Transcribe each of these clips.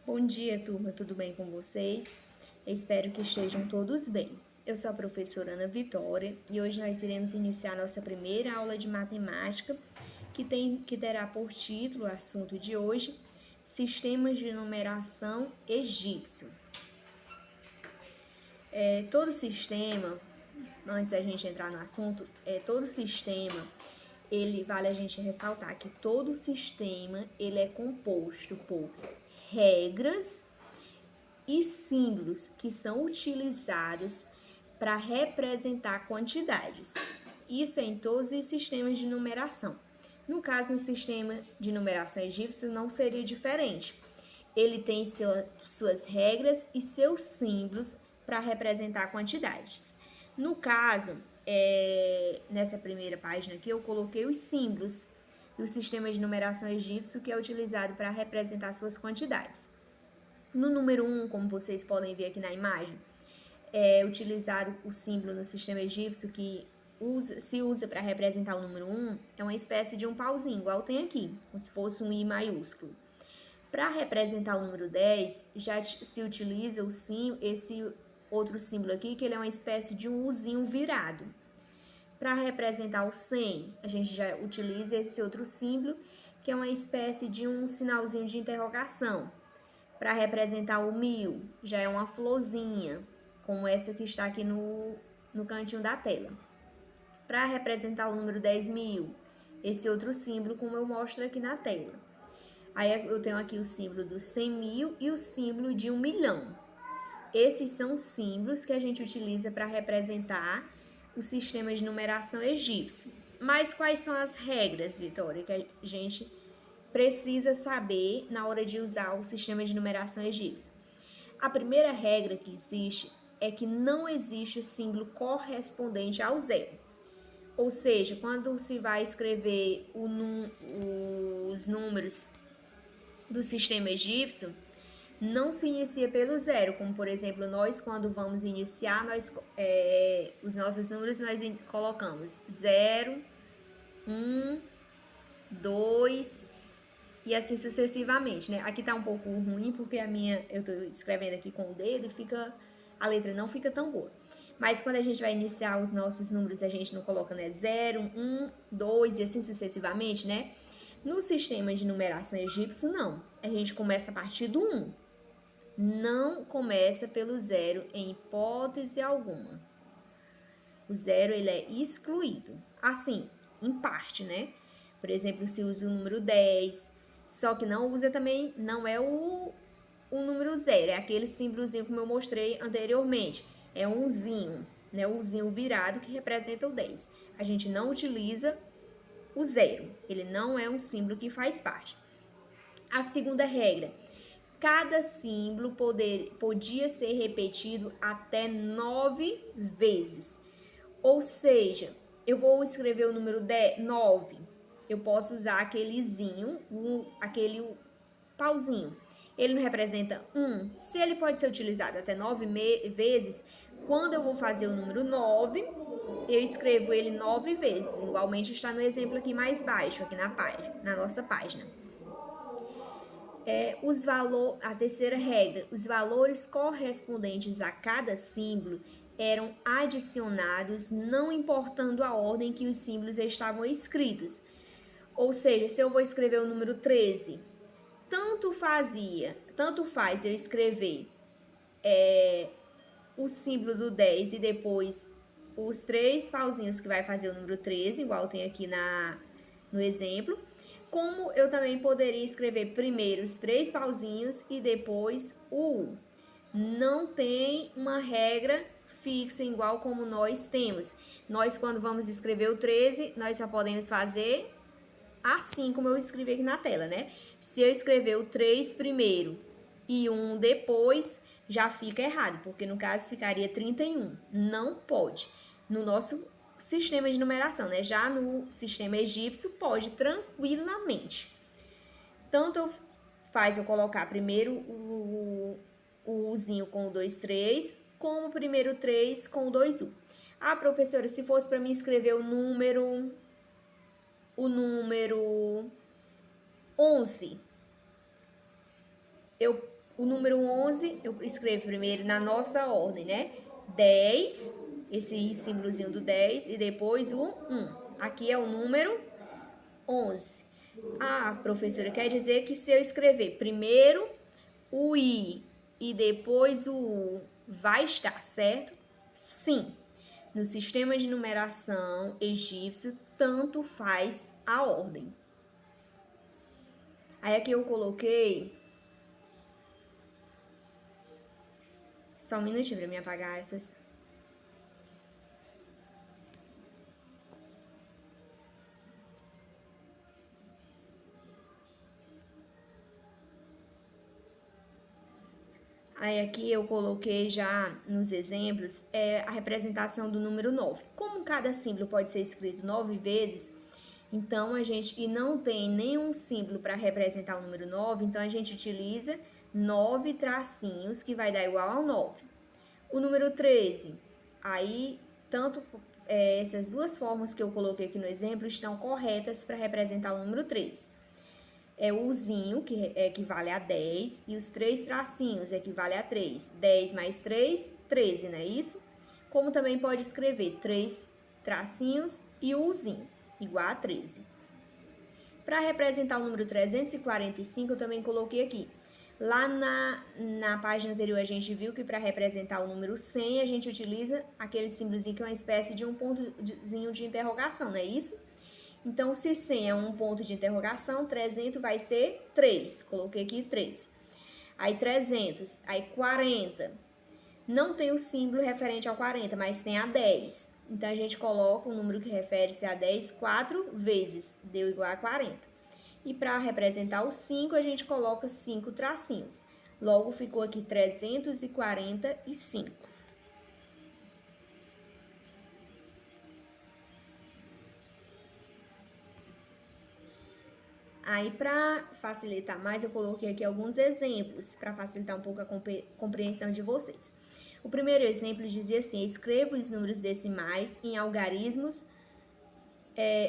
Bom dia, turma, tudo bem com vocês? Eu espero que estejam todos bem. Eu sou a professora Ana Vitória e hoje nós iremos iniciar nossa primeira aula de matemática, que terá por título o assunto de hoje, Sistemas de Numeração Egípcio. Todo sistema, antes da gente entrar no assunto, todo sistema, vale a gente ressaltar que todo sistema ele é composto por regras e símbolos que são utilizados para representar quantidades. Isso é em todos os sistemas de numeração. No caso, no sistema de numeração egípcio não seria diferente. Ele tem suas regras e seus símbolos para representar quantidades. No caso, nessa primeira página aqui, eu coloquei os símbolos do sistema de numeração egípcio que é utilizado para representar suas quantidades. No número 1, como vocês podem ver aqui na imagem, é utilizado o símbolo no sistema egípcio que se usa para representar o número 1, é uma espécie de um pauzinho, igual tem aqui, como se fosse um I maiúsculo. Para representar o número 10, já se utiliza esse outro símbolo aqui, que ele é uma espécie de um Uzinho virado. Para representar o 100, a gente já utiliza esse outro símbolo, que é uma espécie de um sinalzinho de interrogação. Para representar o 1000, já é uma florzinha, como essa que está aqui no cantinho da tela. Para representar o número 10.000, esse outro símbolo, como eu mostro aqui na tela. Aí eu tenho aqui o símbolo do 100.000 e o símbolo de 1 milhão. Esses são os símbolos que a gente utiliza para representar o sistema de numeração egípcio. Mas quais são as regras, Vitória, que a gente precisa saber na hora de usar o sistema de numeração egípcio? A primeira regra que existe é que não existe símbolo correspondente ao zero. Ou seja, quando se vai escrever os números do sistema egípcio, não se inicia pelo zero, como por exemplo, nós quando vamos iniciar, os nossos números nós colocamos 0, 1, 2 e assim sucessivamente, né? Aqui tá um pouco ruim porque eu tô escrevendo aqui com o dedo e a letra não fica tão boa. Mas quando a gente vai iniciar os nossos números, a gente não coloca, né, 0, 1, 2 e assim sucessivamente, né? No sistema de numeração egípcio, não. A gente começa a partir do 1. Não começa pelo 0 em hipótese alguma. O 0, ele é excluído. Assim, em parte, né? Por exemplo, se usa o número 10, só que não usa também, não é o número 0, é aquele símbolozinho como eu mostrei anteriormente. É um Uzinho, né? O Uzinho virado que representa o 10. A gente não utiliza o 0, ele não é um símbolo que faz parte. A segunda regra, cada símbolo podia ser repetido até 9 vezes. Ou seja, eu vou escrever o número 9, eu posso usar aquelezinho, aquele pauzinho. Ele não representa 1. Se ele pode ser utilizado até 9 vezes, quando eu vou fazer o número 9, eu escrevo ele 9 vezes. Igualmente está no exemplo aqui mais baixo, aqui na nossa página. A terceira regra, os valores correspondentes a cada símbolo eram adicionados, não importando a ordem que os símbolos estavam escritos. Ou seja, se eu vou escrever o número 13, tanto faz eu escrever o símbolo do 10 e depois os 3 pauzinhos que vai fazer o número 13, igual tem aqui no exemplo, como eu também poderia escrever primeiro os 3 pauzinhos e depois o 1. Não tem uma regra fixa igual como nós temos. Nós, quando vamos escrever o 13, nós só podemos fazer assim como eu escrevi aqui na tela, né? Se eu escrever o 3 primeiro e 1 depois, já fica errado, porque no caso ficaria 31. Não pode. No nosso sistema de numeração, né? Já no sistema egípcio, pode tranquilamente. Tanto faz eu colocar primeiro o Uzinho com o 2, 3, como o primeiro 3 com o 2, 1. Ah, professora, se fosse para mim escrever o número 11, eu O número 11, eu escrevo primeiro na nossa ordem, né? 10, esse símbolozinho do 10, e depois o 1. Aqui é o número 11. Ah, professora, quer dizer que se eu escrever primeiro o I e depois o U, vai estar certo? Sim. No sistema de numeração egípcio, tanto faz a ordem. Aí aqui eu coloquei... Só um minutinho para me apagar essas. Aí aqui eu coloquei já nos exemplos a representação do número 9. Como cada símbolo pode ser escrito 9 vezes, então e não tem nenhum símbolo para representar o número 9, então a gente utiliza 9 tracinhos, que vai dar igual ao 9. O número 13, aí essas duas formas que eu coloquei aqui no exemplo estão corretas para representar o número 13. É o Uzinho, que equivale a 10, e os 3 tracinhos equivale a 3. 10 mais 3, 13, não é isso? Como também pode escrever 3 tracinhos e o Uzinho, igual a 13. Para representar o número 345, eu também coloquei aqui. Lá na página anterior, a gente viu que para representar o número 100, a gente utiliza aquele símbolozinho que é uma espécie de um pontozinho de interrogação, não é isso? Então, se 100 é um ponto de interrogação, 300 vai ser 3. Coloquei aqui 3. Aí 300, aí 40. Não tem o símbolo referente ao 40, mas tem a 10. Então, a gente coloca o número que refere-se a 10 4 vezes, deu igual a 40. E para representar o 5, a gente coloca 5 tracinhos. Logo, ficou aqui 345. Aí, para facilitar mais, eu coloquei aqui alguns exemplos, para facilitar um pouco a compreensão de vocês. O primeiro exemplo dizia assim: escreva os números decimais em algarismos.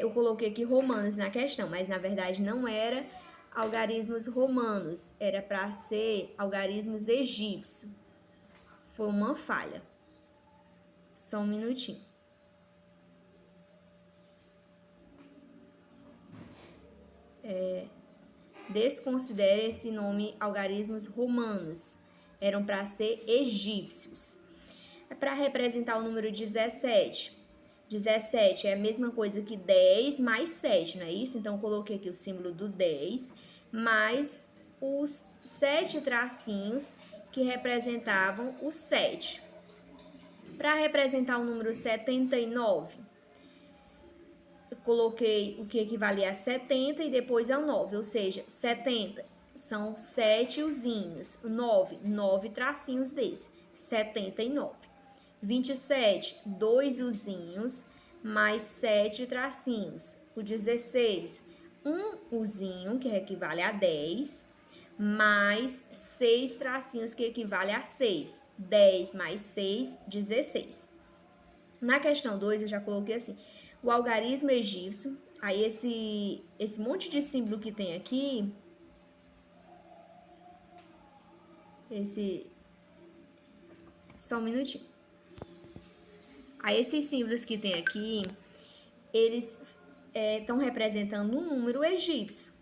Eu coloquei aqui romanos na questão, mas na verdade não era algarismos romanos, era para ser algarismos egípcios. Foi uma falha. Só um minutinho. Desconsidere esse nome algarismos romanos. Eram para ser egípcios. É para representar o número 17. 17 é a mesma coisa que 10 mais 7, não é isso? Então, eu coloquei aqui o símbolo do 10, mais os 7 tracinhos que representavam o 7. Para representar o número 79, eu coloquei o que equivalia a 70 e depois ao 9, ou seja, 70 são 7 usinhos, 9 tracinhos desse, 79. 27, 2 usinhos, mais 7 tracinhos. O 16, 1 usinho, que equivale a 10, mais 6 tracinhos, que equivale a 6. 10 mais 6, 16. Na questão 2, eu já coloquei assim, o algarismo egípcio, aí esse monte de símbolo que tem aqui, só um minutinho. Aí, esses símbolos que tem aqui, eles estão representando um número egípcio.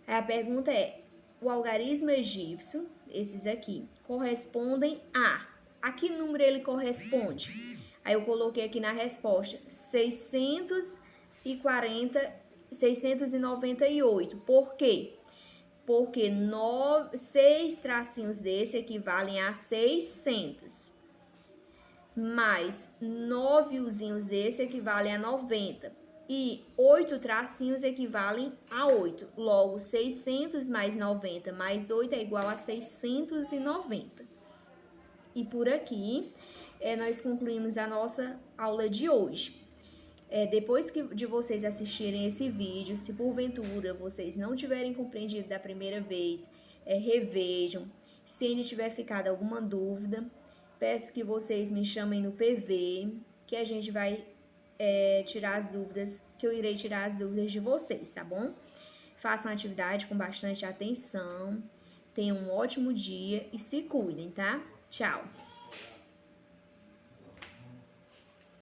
Aí a pergunta é, o algarismo egípcio, esses aqui, correspondem a que número ele corresponde? Aí eu coloquei aqui na resposta 698. Por quê? Porque 6 tracinhos desse equivalem a 600. Mais 9 usinhos desse equivalem a 90. E 8 tracinhos equivalem a 8. Logo, 600 mais 90 mais 8 é igual a 690. E por aqui, nós concluímos a nossa aula de hoje. Depois de vocês assistirem esse vídeo, se porventura vocês não tiverem compreendido da primeira vez, revejam. Se ainda tiver ficado alguma dúvida, peço que vocês me chamem no PV, que a gente vai tirar as dúvidas, que eu irei tirar as dúvidas de vocês, tá bom? Façam a atividade com bastante atenção. Tenham um ótimo dia e se cuidem, tá? Tchau!